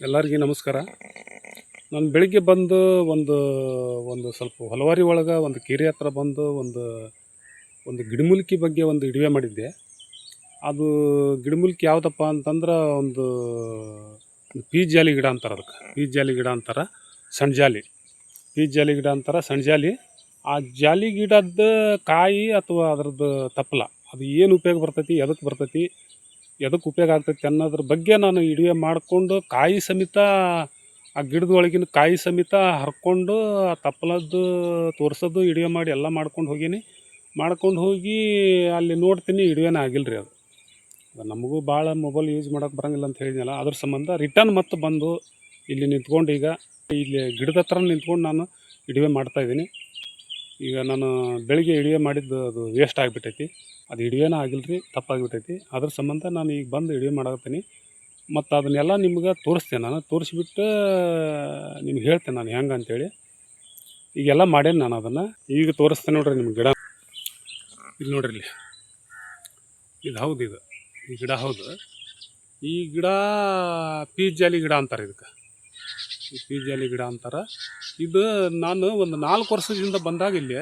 ಎಲ್ಲರಿಗೂ ನಮಸ್ಕಾರ. ನಾನು ಬೆಳಿಗ್ಗೆ ಬಂದು ಒಂದು ಒಂದು ಸ್ವಲ್ಪ ಹೊಲವಾರಿ ಒಳಗೆ ಒಂದು ಕೆರೆ ಹತ್ರ ಬಂದು ಒಂದು ಗಿಡಮೂಲಿಕೆ ಬಗ್ಗೆ ಒಂದು ಇಡುವೆ ಮಾಡಿದ್ದೆ. ಅದು ಗಿಡಮೂಲಿಕೆ ಯಾವುದಪ್ಪ ಅಂತಂದ್ರೆ ಒಂದು ಪೀಚ್ ಜಾಲಿ ಗಿಡ ಅಂತಾರೆ. ಅದಕ್ಕೆ ಪೀಚ್ ಜಾಲಿ ಗಿಡ ಅಂತಾರೆ, ಸಣ್ಣ ಜಾಲಿ. ಪೀಚ್ ಜಾಲಿ ಗಿಡ ಅಂತಾರೆ, ಸಣ್ಣ ಜಾಲಿ. ಆ ಜಾಲಿ ಗಿಡದ ಕಾಯಿ ಅಥವಾ ಅದ್ರದ್ದು ತಪ್ಪಲ ಅದು ಏನು ಉಪಯೋಗ ಬರ್ತೈತಿ, ಎದಕ್ಕೆ ಉಪಯೋಗ ಆಗ್ತೈತಿ ಅನ್ನೋದ್ರ ಬಗ್ಗೆ ನಾನು ಇಡುವೆ ಮಾಡಿಕೊಂಡು ಕಾಯಿ ಸಮೇತ ಆ ಗಿಡದ ಒಳಗಿನ ಕಾಯಿ ಸಮೇತ ಹರ್ಕೊಂಡು ಆ ತಪ್ಪಲದ್ದು ತೋರಿಸೋದು ಇಡುವೆ ಮಾಡಿ ಎಲ್ಲ ಮಾಡ್ಕೊಂಡು ಹೋಗಿ ಅಲ್ಲಿ ನೋಡ್ತೀನಿ, ಇಡುವೆನೇ ಆಗಿಲ್ಲ ರೀ. ಅದು ನಮಗೂ ಭಾಳ ಮೊಬೈಲ್ ಯೂಸ್ ಮಾಡೋಕ್ಕೆ ಬರೋಂಗಿಲ್ಲ ಅಂತ ಹೇಳಿದ್ನಲ್ಲ, ಅದ್ರ ಸಂಬಂಧ ರಿಟರ್ನ್ ಮತ್ತೆ ಬಂದು ಇಲ್ಲಿ ನಿಂತ್ಕೊಂಡು ಈಗ ಇಲ್ಲಿ ಗಿಡದ ಹತ್ರ ನಿಂತ್ಕೊಂಡು ನಾನು ಇಡುವೆ ಮಾಡ್ತಾಯಿದ್ದೀನಿ. ಈಗ ನಾನು ಬೆಳಿಗ್ಗೆ ಇಡುವೆ ಮಾಡಿದ್ದು ಅದು ವೇಸ್ಟ್ ಆಗಿಬಿಟ್ಟೈತಿ. ಅದು ಇಡುವೆನೇ ಆಗಿಲ್ಲ ರೀ, ತಪ್ಪಾಗಿಬಿಟ್ಟೈತಿ. ಅದ್ರ ಸಂಬಂಧ ನಾನು ಈಗ ಬಂದು ಇಡುವೆ ಮಾಡಕತ್ತೀನಿ. ಮತ್ತು ಅದನ್ನೆಲ್ಲ ನಿಮ್ಗೆ ತೋರಿಸ್ತೇನೆ. ನಾನು ತೋರಿಸ್ಬಿಟ್ಟು ನಿಮ್ಗೆ ಹೇಳ್ತೇನೆ ನಾನು ಹೆಂಗೆ ಅಂತೇಳಿ. ಈಗೆಲ್ಲ ಮಾಡೇನಿ ನಾನು ಅದನ್ನು. ಈಗ ತೋರಿಸ್ತೇನೆ ನೋಡ್ರಿ ನಿಮ್ಗೆ ಗಿಡ. ಇಲ್ಲಿ ನೋಡ್ರಿ, ಇಲ್ಲಿ ಇದು ಹೌದು, ಈ ಗಿಡ ಹೌದು. ಈ ಗಿಡ ಪೀಚ್ ಜಾಲಿ ಗಿಡ ಅಂತಾರೆ ಇದಕ್ಕೆ. ಈ ಪೀಚ್ ಜಾಲಿ ಗಿಡ ಅಂತಾರೆ. ಇದು ನಾನು ಒಂದು 4 ವರ್ಷದಿಂದ ಬಂದಾಗ ಇಲ್ಲಿ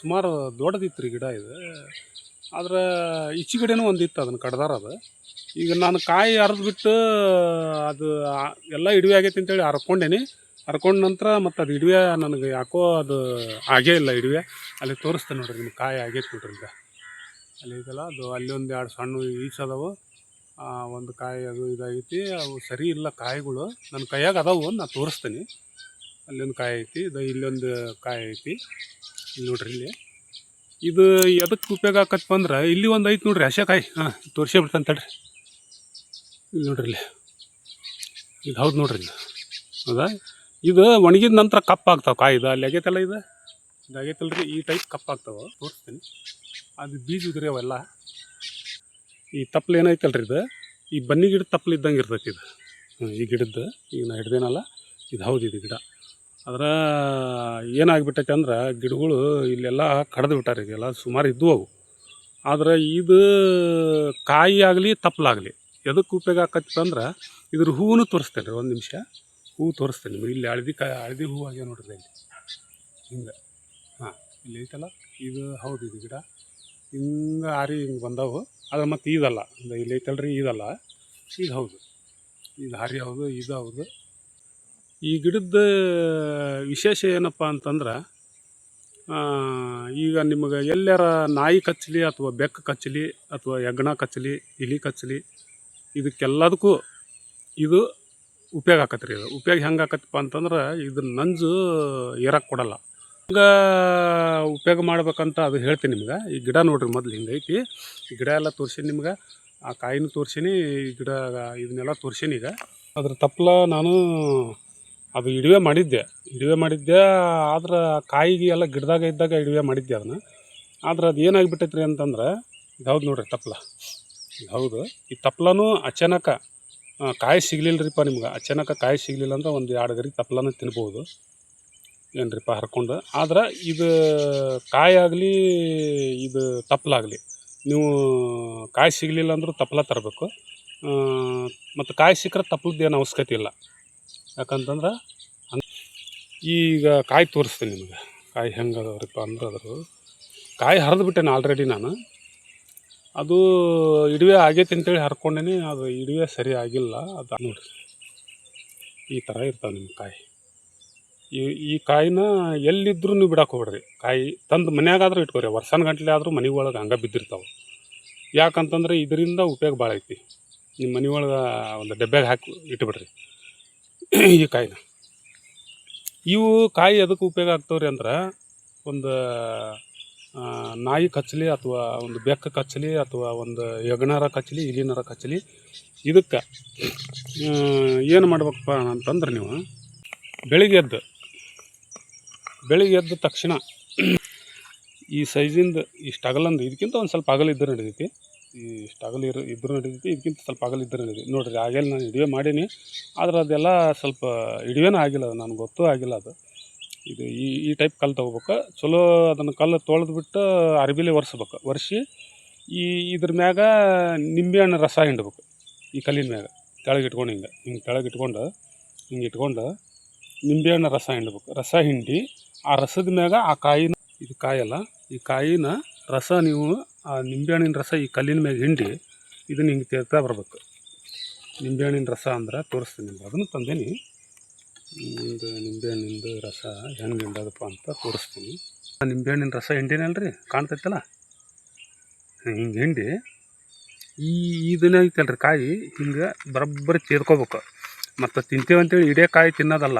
ಸುಮಾರು ದೊಡ್ಡದಿತ್ತು ರೀ ಗಿಡ ಇದು. ಆದ್ರೆ ಈಚೆಗಡೆನೂ ಒಂದಿತ್ತು, ಅದನ್ನು ಕಡ್ದಾರ ಅದು. ಈಗ ನಾನು ಕಾಯಿ ಹರಿದ್ಬಿಟ್ಟು ಅದು ಎಲ್ಲ ಇಡುವೆ ಆಗೈತಿ ಅಂತೇಳಿ ಹರ್ಕೊಂಡ ನಂತರ ಮತ್ತು ಅದು ಇಡುವೆ ನನಗೆ ಯಾಕೋ ಅದು ಆಗೇ ಇಲ್ಲ ಇಡುವೆ. ಅಲ್ಲಿ ತೋರಿಸ್ತೇನೆ ನೋಡ್ರಿ ನಿಮ್ಗೆ, ಕಾಯಿ ಆಗೈತೆ ನೋಡ್ರಿ. ಈಗ ಅಲ್ಲಿ ಇದಲ್ಲ, ಅದು ಅಲ್ಲಿ ಒಂದು 2 ಸಣ್ಣ ಈಚದವು. ಒಂದು ಕಾಯಿ ಅದು ಇದಾಗೈತಿ, ಅವು ಸರಿ ಇಲ್ಲ ಕಾಯಿಗಳು. ನನ್ನ ಕೈಯಾಗ ಅದಾವು, ನಾನು ತೋರಿಸ್ತೀನಿ. ಅಲ್ಲೊಂದು ಕಾಯಿ ಐತಿ, ಇಲ್ಲೊಂದು ಕಾಯಿ ಐತಿ. ಇಲ್ಲಿ ನೋಡ್ರಿ, ಇಲ್ಲಿ ಇದು ಎದಕ್ಕೆ ಉಪಯೋಗ ಆಕತ್ತಪ್ಪ ಅಂದ್ರೆ, ಇಲ್ಲಿ ಒಂದು ಐತಿ ನೋಡ್ರಿ ಹಸೆಕಾಯಿ. ತೋರಿಸೇ ಬಿಡ್ತಾನೆ ತಡ್ರಿ. ಇಲ್ಲಿ ನೋಡ್ರಿ, ಇದು ಹೌದು ನೋಡ್ರಿ, ಹೌದಾ. ಇದು ಒಣಗಿದ ನಂತರ ಕಪ್ಪಾಗ್ತಾವೆ ಕಾಯಿ. ಇದು ಅಲ್ಲಿ ಆಗೈತಲ್ಲ, ಇದು ಆಗೈತಲ್ರಿ, ಈ ಟೈಪ್ ಕಪ್ಪಾಗ್ತಾವೆ. ತೋರಿಸ್ತೀನಿ. ಅದು ಬೀಜ ಇದ್ರಿ ಅವೆಲ್ಲ. ಈ ತಪ್ಪಲು ಏನೈತಲ್ರಿ, ಈ ಬನ್ನಿ ಗಿಡದ ತಪ್ಪಲು ಇದ್ದಂಗೆ ಇರ್ತೈತಿ ಇದು. ಈ ಗಿಡದ್ದು ಈಗ ನಾ ಹಿಡ್ದೇನಲ್ಲ, ಇದು ಹೌದು, ಇದು ಗಿಡ. ಅದರ ಏನಾಗ್ಬಿಟ್ಟೈತೆ ಅಂದ್ರೆ, ಗಿಡಗಳು ಇಲ್ಲೆಲ್ಲ ಕಡ್ದು ಬಿಟ್ಟಾರೆ. ಈಗೆಲ್ಲ ಸುಮಾರು ಇದ್ದವು ಅವು. ಆದ್ರೆ ಇದು ಕಾಯಿ ಆಗಲಿ ತಪ್ಪಲಾಗಲಿ ಎದಕ್ಕೆ ಉಪಯೋಗ ಆಕತ್ತಪ್ಪ ಅಂದ್ರೆ, ಇದ್ರ ಹೂವು ತೋರಿಸ್ತೇನೆ ರೀ. ಒಂದು ನಿಮಿಷ ಹೂವು ತೋರಿಸ್ತೇನೆ ನಿಮಗೆ. ಇಲ್ಲಿ ಹಳದಿ ಹೂವು ಆಗ್ಯಾವ ನೋಡ್ರಿ, ಇಲ್ಲಿ ಹಿಂಗೆ. ಇಲ್ಲಿ ಐತಲ್ಲ, ಇದು ಹೌದು, ಇದು ಗಿಡ ಹಿಂಗೆ ಆರಿ ಹಿಂಗೆ ಬಂದವು. ಆದ್ರೆ ಮತ್ತು ಇದಲ್ಲ, ಇಲ್ಲಿ ಐತಲ್ರಿ, ಇದಲ್ಲ, ಇದು ಹೌದು, ಇದು ಹಾರಿ ಹೌದು, ಇದು ಹೌದು. ಈ ಗಿಡದ ವಿಶೇಷ ಏನಪ್ಪ ಅಂತಂದ್ರೆ, ಈಗ ನಿಮಗೆ ಎಲ್ಲಾರ ನಾಯಿ ಕಚ್ಚಲಿ ಅಥವಾ ಬೆಕ್ಕು ಕಚ್ಚಲಿ ಅಥವಾ ಹೆಗ್ಗಣ ಕಚ್ಚಲಿ, ಇಲಿ ಕಚ್ಚಲಿ, ಇದಕ್ಕೆಲ್ಲದಕ್ಕೂ ಇದು ಉಪಯೋಗ ಆಕತ್ರಿ. ಇದು ಉಪಯೋಗ ಹೆಂಗೆ ಆಕತ್ತಪ್ಪ ಅಂತಂದ್ರೆ, ಇದನ್ನ ನಂಜು ಏರಕ್ಕೆ ಕೊಡಲ್ಲ. ಹಂಗೆ ಉಪಯೋಗ ಮಾಡ್ಬೇಕಂತ ಅದು ಹೇಳ್ತೀನಿ ನಿಮ್ಗೆ. ಈ ಗಿಡ ನೋಡ್ರಿ, ಮೊದಲು ಹಿಂಗೈತಿ. ಈ ಗಿಡ ಎಲ್ಲ ತೋರಿಸೀನಿ ನಿಮ್ಗೆ, ಆ ಕಾಯಿನೂ ತೋರಿಸೀನಿ, ಈ ಗಿಡ ಇದನ್ನೆಲ್ಲ ತೋರಿಸೀನಿ. ಈಗ ಅದ್ರ ತಪ್ಪಲ ನಾನು ಅದು ಇಡುವೆ ಮಾಡಿದ್ದೆ. ಆದ್ರೆ ಕಾಯಿಗೆ ಎಲ್ಲ ಗಿಡದಾಗ ಇದ್ದಾಗ ಇಡುವೆ ಮಾಡಿದ್ದೆ ಅದನ್ನು. ಆದ್ರೆ ಅದು ಏನಾಗಿಬಿಟ್ಟೈತ್ರಿ ಅಂತಂದ್ರೆ, ಇದು ಹೌದು ನೋಡ್ರಿ ತಪ್ಪಲ, ಇದು ಹೌದು. ಈ ತಪ್ಪಲನೂ ಅಚಾನಕ ಕಾಯಿ ಸಿಗಲಿಲ್ಲರಿಪ್ಪ ನಿಮ್ಗೆ. ಅಚಾನಕ ಕಾಯಿ ಸಿಗಲಿಲ್ಲ ಅಂದ್ರೆ ಒಂದು 2 ಗರಿ ತಪ್ಪಲನ ತಿನ್ಬೋದು ಏನ್ರಿಪ್ಪ ಹರ್ಕೊಂಡು. ಆದ್ರೆ ಇದು ಕಾಯಿ ಆಗಲಿ, ಇದು ತಪ್ಪಲಾಗಲಿ, ನೀವು ಕಾಯಿ ಸಿಗಲಿಲ್ಲ ಅಂದರೂ ತಪ್ಪಲ ತರಬೇಕು. ಮತ್ತು ಕಾಯಿ ಸಿಕ್ಕರೆ ತಪ್ಪಲದ್ದು ಏನು ಅವಶ್ಯಕತೆ ಇಲ್ಲ. ಯಾಕಂತಂದ್ರೆ ಈಗ ಕಾಯಿ ತೋರಿಸ್ತೀನಿ ನಿಮಗೆ. ಕಾಯಿ ಹೆಂಗೆ ಅದಾವ್ರಿಪ್ಪ ಅಂದ್ರೆ, ಅದ್ರ ಕಾಯಿ ಹರಿದು ಬಿಟ್ಟೇನೆ ಆಲ್ರೆಡಿ ನಾನು. ಅದು ಇಡುವೆ ಆಗೈತೆ ಅಂತೇಳಿ ಹರ್ಕೊಂಡೇನಿ, ಅದು ಇಡುವೆ ಸರಿ ಆಗಿಲ್ಲ. ಅದು ನೋಡಿರಿ, ಈ ಥರ ಇರ್ತಾವೆ ನಿಮ್ಮ ಕಾಯಿ. ಈ ಕಾಯಿನ ಎಲ್ಲಿದ್ದರೂ ನೀವು ಬಿಡಕ್ಕೆ ಹೋಗ್ಬೇಡ್ರಿ. ಕಾಯಿ ತಂದು ಮನ್ಯಾಗಾದ್ರೂ ಇಟ್ಕೊರಿ, ವರ್ಷಾನ ಗಂಟ್ಲೆ ಆದರೂ ಮನೆ ಒಳಗೆ ಹಂಗೆ ಬಿದ್ದಿರ್ತಾವೆ. ಯಾಕಂತಂದ್ರೆ ಇದರಿಂದ ಉಪಯೋಗ ಭಾಳ ಐತಿ. ನಿಮ್ಮ ಮನೆ ಒಳಗೆ ಒಂದು ಡಬ್ಬ್ಯಾಗ ಹಾಕಿ ಇಟ್ಬಿಡ್ರಿ ಈ ಕಾಯಿನ. ಇವು ಕಾಯಿ ಎದಕ್ಕೆ ಉಪಯೋಗ ಆಗ್ತಾವ್ರಿ ಅಂದ್ರೆ, ಒಂದು ನಾಯಿ ಕಚ್ಚಲಿ ಅಥವಾ ಒಂದು ಬೆಕ್ಕು ಕಚ್ಚಲಿ ಅಥವಾ ಒಂದು ಹೆಗ್ಗಣರ ಕಚ್ಚಲಿ, ಇಲಿನರ ಕಚ್ಚಲಿ, ಇದಕ್ಕೆ ಏನು ಮಾಡ್ಬೇಕಪ್ಪ ಅಂತಂದ್ರೆ, ನೀವು ಬೆಳಿಗ್ಗೆ ಎದ್ದ ತಕ್ಷಣ ಈ ಸೈಜಿಂದ ಇಷ್ಟು ಅಗಲಂದು, ಇದಕ್ಕಿಂತ ಒಂದು ಸ್ವಲ್ಪ ಅಗಲ ಇದ್ದರೆ ನಡೀತೈತಿ. ಇಷ್ಟು ಅಗಲ ಇದ್ರೂ ನಡೀತೈತಿ, ಇದಕ್ಕಿಂತ ಸ್ವಲ್ಪ ಅಗಲ ಇದ್ದರೆ ನಡೀತೈತಿ. ನೋಡಿರಿ, ಆಗಲ್ಲ, ನಾನು ಇಡುವೆ ಮಾಡೀನಿ. ಆದ್ರೆ ಅದೆಲ್ಲ ಸ್ವಲ್ಪ ಇಡುವೆನೂ ಆಗಿಲ್ಲ, ಅದು ನನಗೆ ಗೊತ್ತೂ ಆಗಿಲ್ಲ. ಅದು ಇದು ಈ ಟೈಪ್ ಕಲ್ಲು ತೊಗೋಬೇಕು. ಚಲೋ ಅದನ್ನು ಕಲ್ಲು ತೊಳೆದ್ಬಿಟ್ಟು ಅರ್ಬಿಲಿ ಒರೆಸಿ ಇದ್ರ ಮ್ಯಾಗ ನಿಂಬೆಹಣ್ಣು ರಸ ಹಿಂಡ್ಬೇಕು. ಈ ಕಲ್ಲಿನ ಮ್ಯಾಗ ತೆಳಗೆ ಇಟ್ಕೊಂಡು ಹಿಂಗೆ ತೆಳಗೆ ಇಟ್ಕೊಂಡು ಇಟ್ಕೊಂಡು ನಿಂಬೆಹಣ್ಣು ರಸ ಹಿಂಡಬೇಕು. ರಸ ಹಿಂಡಿ ಆ ರಸದ ಮ್ಯಾಗ ಆ ಕಾಯಿನ, ಇದು ಕಾಯಲ್ಲ, ಈ ಕಾಯಿನ ರಸ ನೀವು ಆ ನಿಂಬೆಹಣ್ಣಿನ ರಸ ಈ ಕಲ್ಲಿನ ಮ್ಯಾಗ ಹಿಂಡಿ ಇದನ್ನು ಹಿಂಗೆ ತೆಗ್ತಾ ಬರಬೇಕು. ನಿಂಬೆಹಣ್ಣಿನ ರಸ ಅಂದ್ರೆ ತೋರಿಸ್ತೀನಿ ನಿಮ್ಗೆ, ಅದನ್ನು ತಂದೇನಿ. ಒಂದು ನಿಂಬೆಹಣ್ಣಿಂದು ರಸ ಹೆಂಗೆ ಹಿಂಡೋದಪ್ಪ ಅಂತ ತೋರಿಸ್ತೀನಿ. ನಿಂಬೆಹಣ್ಣಿನ ರಸ ಹಿಂಡಿನಲ್ರಿ, ಕಾಣ್ತೈತಲ್ಲ, ಹಿಂಗೆ ಹಿಂಡಿ ಇದನ್ನ ಐತಲ್ರಿ ಕಾಯಿ ಹಿಂಗೆ ಬರೋಬ್ಬರಿ ತೆಗೆದ್ಕೋಬೇಕು. ಮತ್ತು ತಿಂತೇವೆ ಅಂತೇಳಿ ಇಡೀ ಕಾಯಿ ತಿನ್ನೋದಲ್ಲ,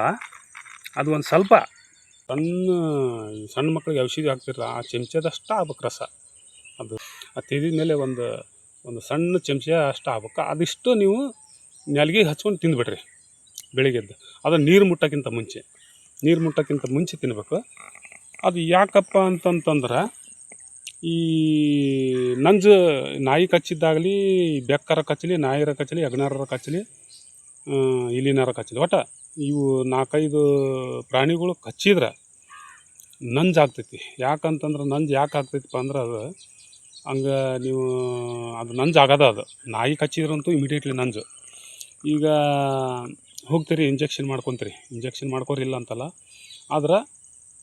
ಅದು ಒಂದು ಸ್ವಲ್ಪ ಸಣ್ಣ ಮಕ್ಕಳಿಗೆ ಔಷಧಿ ಹಾಕ್ತಿರಲ್ಲ ಆ ಚಮಚದಷ್ಟು ಆಗ್ಬೇಕು ರಸ. ಅದು ತೆಗೆದ ಮೇಲೆ ಒಂದು ಸಣ್ಣ ಚಮಚ ಅಷ್ಟು ಆಗ್ಬೇಕು. ಅದಿಷ್ಟು ನೀವು ನೆಲಗಿಗೆ ಹಚ್ಕೊಂಡು ತಿಂದುಬಿಡ್ರಿ ಬೆಳಿಗ್ಗೆದ್ದು. ಅದು ನೀರು ಮುಟ್ಟೋಕ್ಕಿಂತ ಮುಂಚೆ ತಿನ್ನಬೇಕು. ಅದು ಯಾಕಪ್ಪ ಅಂತಂತಂದ್ರೆ ಈ ನಂಜು ನಾಯಿ ಕಚ್ಚಿದ್ದಾಗಲಿ, ಬೆಕ್ಕರ ಕಚ್ಚಲಿ, ನಾಯಿರ ಕಚ್ಚಲಿ, ಅಗ್ನಾರರ ಕಚ್ಚಲಿ, ಇಲಿನಾರ ಕಚ್ಚಲಿ, ಒಟ್ಟು ಇವು 4-5 ಪ್ರಾಣಿಗಳು ಕಚ್ಚಿದ್ರೆ ನಂಜು ಆಗ್ತೈತಿ. ಯಾಕಂತಂದ್ರೆ ನಂಜು ಯಾಕೆ ಆಗ್ತೈತಿಪ್ಪ ಅಂದ್ರೆ ಅದು ಹಂಗೆ ನೀವು ಅದು ನಂಜು ಆಗೋದ. ಅದು ನಾಯಿ ಕಚ್ಚಿದ್ರಂತೂ ಇಮಿಡಿಯೇಟ್ಲಿ ನಂಜು. ಈಗ ಹೋಗ್ತೀರಿ ಇಂಜೆಕ್ಷನ್ ಮಾಡ್ಕೊತೀರಿ, ಇಂಜೆಕ್ಷನ್ ಮಾಡ್ಕೋರಿ ಇಲ್ಲ ಅಂತಲ್ಲ, ಆದ್ರೆ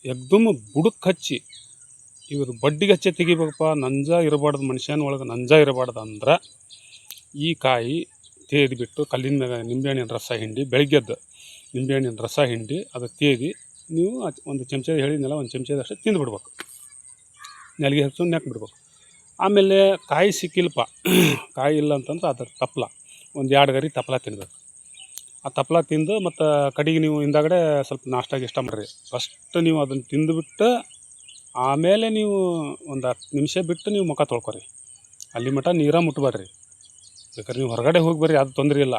ಎಕ್ದಮ್ ಬುಡಕ್ಕೆ ಹಚ್ಚಿ ಇವರು ಬಡ್ಡಿಗೆ ಹಚ್ಚಿ ತೆಗಿಬೇಕಪ್ಪ. ನಂಜ ಇರಬಾರ್ದು, ಮನುಷ್ಯನ ಒಳಗೆ ನಂಜ ಇರಬಾರ್ದು ಅಂದ್ರೆ ಈ ಕಾಯಿ ತೇದ್ಬಿಟ್ಟು ಕಲ್ಲಿನ ಮ್ಯಾಗ ನಿಂಬೆಹಣ್ಣಿನ ರಸ ಹಿಂಡಿ, ಬೆಳಗ್ಗೆದ್ದು ನಿಂಬೆಹಣ್ಣಿನ ರಸ ಹಿಂಡಿ ಅದು ತೇದಿ ನೀವು ಒಂದು ಚಮಚ ಹೇಳಿದ್ನಲ್ಲ, ಒಂದು ಚಮಚದಷ್ಟು ತಿಂದುಬಿಡ್ಬೇಕು. ನೆಲಗೆ ಹಚ್ಕೊಂಡು ನೆಕ್ ಬಿಡ್ಬೇಕು. ಆಮೇಲೆ ಕಾಯಿ ಸಿಕ್ಕಿಲ್ಪ, ಕಾಯಿ ಇಲ್ಲ ಅಂತಂದ್ರೆ ಅದ್ರ ತಪ್ಪಲ ಒಂದು 2 ಗರಿ ತಪ್ಪಲ ತಿನ್ಬೇಕು. ಆ ತಪ್ಪಲ ತಿಂದು ಮತ್ತು ಕಡೆಗೆ ನೀವು ಹಿಂದಾಗಡೆ ಸ್ವಲ್ಪ ನಾಷ್ಟಾಗಿ ಇಷ್ಟ ಮಾಡಿರಿ. ಫಸ್ಟ್ ನೀವು ಅದನ್ನು ತಿಂದುಬಿಟ್ಟು ಆಮೇಲೆ ನೀವು ಒಂದು 10 ನಿಮಿಷ ಬಿಟ್ಟು ನೀವು ಮುಖ ತೊಳ್ಕೊರಿ. ಅಲ್ಲಿ ಮಟ್ಟ ನೀರ ಮುಟ್ಬೇಡ್ರಿ. ಬೇಕಾದ್ರೆ ನೀವು ಹೊರಗಡೆ ಹೋಗಿ ಬರ್ರಿ, ಅದು ತೊಂದರೆ ಇಲ್ಲ.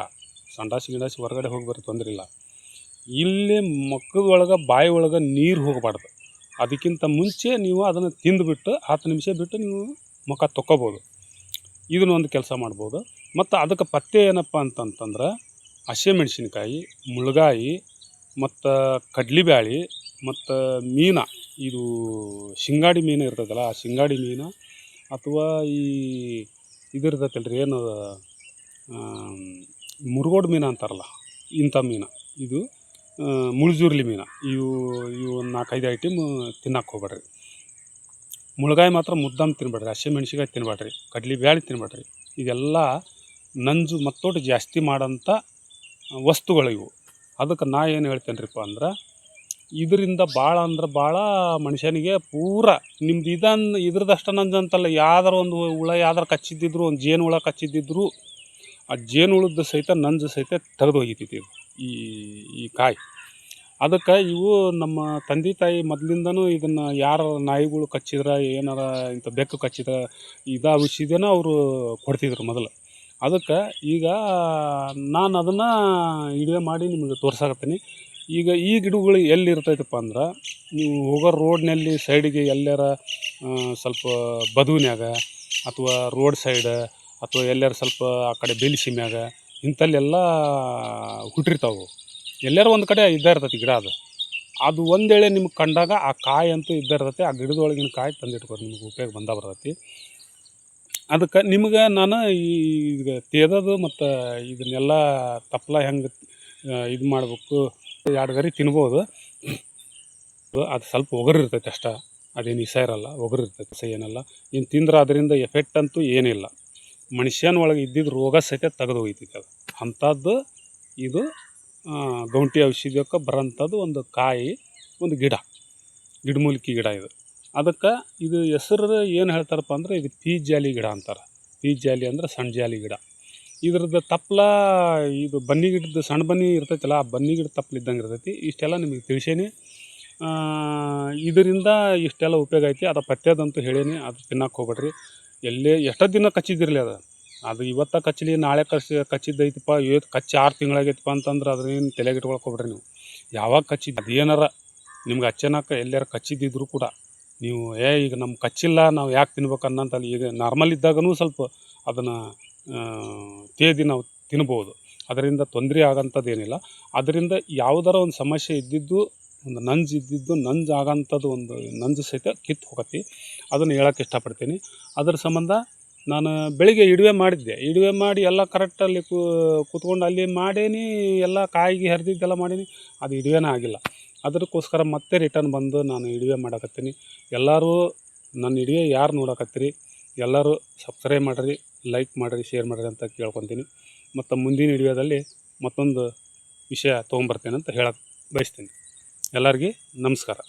ಸಂಡಾಸಿ ಹೊರಗಡೆ ಹೋಗಿ ಬರ್ರಿ, ತೊಂದರೆ ಇಲ್ಲ. ಇಲ್ಲಿ ಮುಖದ ಒಳಗೆ ಬಾಯಿ ಒಳಗೆ ನೀರು ಹೋಗಬಾರ್ದು. ಅದಕ್ಕಿಂತ ಮುಂಚೆ ನೀವು ಅದನ್ನು ತಿಂದುಬಿಟ್ಟು 10 ನಿಮಿಷ ಬಿಟ್ಟು ನೀವು ಮುಖ ತೊಕ್ಕೋಬೋದು. ಇದನ್ನು ಒಂದು ಕೆಲಸ ಮಾಡ್ಬೋದು. ಮತ್ತು ಅದಕ್ಕೆ ಪಥ್ಯ ಏನಪ್ಪ ಅಂತಂತಂದ್ರೆ ಹಸಿಮೆಣ್ಸಿನ್ಕಾಯಿ, ಮುಳ್ಗಾಯಿ ಮತ್ತು ಕಡ್ಲಿಬ್ಯಾಳಿ ಮತ್ತು ಮೀನು, ಇದು ಶಿಂಗಾಡಿ ಮೀನು ಇರ್ತದಲ್ಲ, ಆ ಶಿಂಗಾಡಿ ಮೀನು ಅಥವಾ ಈ ಇದಿರ್ತೈತಲ್ರಿ ಏನು ಮುರುಗೋಡು ಮೀನು ಅಂತಾರಲ್ಲ, ಇಂಥ ಮೀನು, ಇದು ಮುಳ್ಜುರ್ಲಿ ಮೀನು, ಇವು 4-5 ಐಟಮ್ ತಿನ್ನಕ್ಕೆ ಹೋಗ್ಬೇಡ್ರಿ. ಮುಳ್ಗಾಯಿ ಮಾತ್ರ ಮುದ್ದಾಮ್ ತಿನ್ಬೇಡ್ರಿ, ಹಸಿಮೆಣ್ಸಿನ್ಕಾಯಿ ತಿನ್ಬೇಡ್ರಿ, ಕಡ್ಲಿಬ್ಯಾಳಿ ತಿನ್ಬೇಡ್ರಿ. ಇದೆಲ್ಲ ನಂಜು ಮತ್ತೋಟು ಜಾಸ್ತಿ ಮಾಡೋಂಥ ವಸ್ತುಗಳು ಇವು. ಅದಕ್ಕೆ ನಾ ಏನು ಹೇಳ್ತೇನೆ ರೀಪ್ಪ ಅಂದ್ರೆ, ಇದರಿಂದ ಭಾಳ ಅಂದ್ರೆ ಭಾಳ ಮನುಷ್ಯನಿಗೆ ಪೂರ ನಿಮ್ದು ಇದ್ರದಷ್ಟು ನಂಜು ಅಂತಲ್ಲ, ಯಾವ್ದಾರು ಒಂದು ಹುಳ ಯಾವ್ದಾರು ಕಚ್ಚಿದ್ದಿದ್ರು, ಒಂದು ಜೇನು ಹುಳ ಕಚ್ಚಿದ್ದಿದ್ರು ಆ ಜೇನು ಹುಳದ ಸಹಿತ ನಂಜು ಸಹಿತ ತೆಗೆದು ಹೋಗಿತೈತಿ ಇದು ಈ ಕಾಯಿ. ಅದಕ್ಕೆ ಇವು ನಮ್ಮ ತಂದೆ ತಾಯಿ ಮೊದಲಿಂದನೂ ಇದನ್ನು ಯಾರು ನಾಯಿಗಳು ಕಚ್ಚಿದ್ರೆ, ಏನಾರ ಇಂಥ ಬೆಕ್ಕು ಕಚ್ಚಿದ್ರೆ ಔಷಧಿನ ಅವರು ಕೊಡ್ತಿದ್ರು ಮೊದಲು. ಅದಕ್ಕೆ ಈಗ ನಾನು ಅದನ್ನು ವಿಡಿಯೋ ಮಾಡಿ ನಿಮಗೆ ತೋರ್ಸಾಕತ್ತೀನಿ. ಈಗ ಈ ಗಿಡಗಳು ಎಲ್ಲಿ ಇರ್ತೈತಪ್ಪ ಅಂದ್ರೆ, ನೀವು ಹೋಗೋ ರೋಡ್ನಲ್ಲಿ ಸೈಡಿಗೆ ಎಲ್ಲಾರ ಸ್ವಲ್ಪ ಬದುವಿನ್ಯಾಗ ಅಥವಾ ರೋಡ್ ಸೈಡ್ ಅಥವಾ ಎಲ್ಲಾರು ಸ್ವಲ್ಪ ಆ ಕಡೆ ಬೇಲಿ ಮ್ಯಾಗ ಇಂಥಲ್ಲೆಲ್ಲ ಹುಟ್ಟಿರ್ತಾವೆ. ಎಲ್ಲಾರು ಒಂದು ಕಡೆ ಇದ್ದೇ ಇರ್ತೈತಿ ಗಿಡ. ಅದು ಒಂದೇಳೆ ನಿಮ್ಗೆ ಕಂಡಾಗ ಆ ಕಾಯಿ ಅಂತೂ ಇದ್ದೇ ಇರ್ತೈತಿ. ಆ ಗಿಡದೊಳಗಿನ ಕಾಯಿ ತಂದಿಟ್ಕೊರಿ, ನಿಮ್ಗೆ ಉಪಯೋಗ ಬರ್ತೈತಿ. ಅದಕ್ಕೆ ನಿಮ್ಗೆ ನಾನು ಈಗ ತೇದೋದು ಮತ್ತು ಇದನ್ನೆಲ್ಲ ತಪ್ಪಲ ಹೆಂಗೆ ಇದು ಮಾಡಬೇಕು, 2 ಗರಿ ತಿನ್ಬೋದು. ಅದು ಸ್ವಲ್ಪ ಒಗರು ಇರ್ತೈತೆ ಅಷ್ಟೇ, ಅದೇನು ಇಸ ಇರಲ್ಲ, ಒಗರು ಇರ್ತೈತೆ, ಇಸ ಏನಲ್ಲ. ಏನು ತಿಂದ್ರೆ ಅದರಿಂದ ಎಫೆಕ್ಟ್ ಅಂತೂ ಏನಿಲ್ಲ. ಮನುಷ್ಯನ ಒಳಗೆ ಇದ್ದಿದ್ದು ರೋಗ ಸಹಿತ ತೆಗೆದು ಹೋಗ್ತೈತೆ ಅದು. ಅಂಥದ್ದು ಇದು ಗೌಂಟಿ ಔಷಧಕ್ಕೆ ಬರೋಂಥದ್ದು ಒಂದು ಕಾಯಿ, ಒಂದು ಗಿಡಮೂಲಿಕೆ ಗಿಡ ಇದು. ಅದಕ್ಕೆ ಇದು ಹೆಸರು ಏನು ಹೇಳ್ತಾರಪ್ಪ ಅಂದ್ರೆ, ಇದು ಪೀಚ್ ಜಾಲಿ ಗಿಡ ಅಂತಾರೆ. ಪೀಚ್ ಜಾಲಿ ಅಂದ್ರೆ ಸಣ್ಣ ಜಾಲಿ ಗಿಡ. ಇದ್ರದ್ದು ತಪ್ಪಲ ಇದು ಬನ್ನಿ ಗಿಡದ ಸಣ್ಣ ಬನ್ನಿ ಇರ್ತೈತಲ್ಲ, ಆ ಬನ್ನಿ ಗಿಡ ತಪ್ಪಲು ಇದ್ದಂಗೆ ಇರ್ತೈತಿ. ಇಷ್ಟೆಲ್ಲ ನಿಮಗೆ ತಿಳಿಸೇನಿ. ಇದರಿಂದ ಇಷ್ಟೆಲ್ಲ ಉಪಯೋಗ ಐತಿ. ಅದು ಪಥ್ಯದಂತೂ ಹೇಳೀನಿ, ಅದು ತಿನ್ನಕ್ಕೆ ಹೋಗ್ಬೇಡ್ರಿ. ಎಷ್ಟೋ ದಿನ ಕಚ್ಚಿದ್ದಿರಲಿ ಅದು ಇವತ್ತು ಕಚ್ಚಲಿ, ನಾಳೆ ಕಚ್ಚಿದ್ದೈತಪ್ಪ, ಕಚ್ಚಿ 6 ತಿಂಗಳಾಗೈತಪ್ಪ ಅಂತಂದ್ರೆ ಅದ್ರೇನು ತಲೆಗೆ ಇಟ್ಕೊಳಕ್ಕೆ ಹೋಗ್ಬೇಡ್ರಿ. ನೀವು ಯಾವಾಗ ಕಚ್ಚಿದ್ದು ಅದೇನಾರ ನಿಮ್ಗೆ ಅಚಾನಕ ಎಲ್ಲಾರು ಕಚ್ಚಿದ್ದಿದ್ರು ಕೂಡ ನೀವು ಈಗ ನಮ್ಗೆ ಕಚ್ಚಿಲ್ಲ, ನಾವು ಯಾಕೆ ತಿನ್ಬೇಕು ಅನ್ನೋಂತಲ್ಲಿ. ಈಗ ನಾರ್ಮಲ್ ಇದ್ದಾಗೂ ಸ್ವಲ್ಪ ಅದನ್ನು ತೇದಿ ನಾವು ತಿನ್ಬೋದು, ಅದರಿಂದ ತೊಂದರೆ ಆಗೋಂಥದ್ದೇನಿಲ್ಲ. ಅದರಿಂದ ಯಾವುದಾರ ಒಂದು ಸಮಸ್ಯೆ ಇದ್ದಿದ್ದು, ಒಂದು ನಂಜು ಆಗೋಂಥದ್ದು ಒಂದು ನಂಜು ಸಹಿತ ಕಿತ್ತು ಹೋಗತ್ತಿ. ಅದನ್ನು ಹೇಳೋಕ್ಕೆ ಇಷ್ಟಪಡ್ತೀನಿ. ಅದರ ಸಂಬಂಧ ನಾನು ಬೆಳಿಗ್ಗೆ ಇಡುವೆ ಮಾಡಿದ್ದೆ. ಇಡುವೆ ಮಾಡಿ ಎಲ್ಲ ಕರೆಕ್ಟಲ್ಲಿ ಕೂತ್ಕೊಂಡು ಅಲ್ಲಿ ಮಾಡೀನಿ, ಎಲ್ಲ ಕಾಯಿಗೆ ಹರಿದಿದ್ದೆಲ್ಲ ಮಾಡೀನಿ, ಅದು ಇಡುವೆನೇ ಆಗಿಲ್ಲ. ಅದಕ್ಕೋಸ್ಕರ ಮತ್ತೆ ರಿಟರ್ನ್ ಬಂದು ನಾನು ಇಡುವೆ ಮಾಡಕತ್ತೀನಿ. ಎಲ್ಲರೂ ನನ್ನ ಇಡುವೆ ಯಾರು ನೋಡಕತ್ತೀರಿ ಎಲ್ಲರೂ ಸಬ್ಸ್ಕ್ರೈಬ್ ಮಾಡಿರಿ, ಲೈಕ್ ಮಾಡಿರಿ, ಶೇರ್ ಮಾಡಿರಿ ಅಂತ ಕೇಳ್ಕೊತೀನಿ. ಮತ್ತು ಮುಂದಿನ ವಿಡಿಯೋದಲ್ಲಿ ಮತ್ತೊಂದು ವಿಷಯ ತೊಗೊಂಬರ್ತೇನೆ ಅಂತ ಹೇಳಕ್ಕೆ ಬಯಸ್ತೀನಿ. ಎಲ್ಲರಿಗೆ ನಮಸ್ಕಾರ.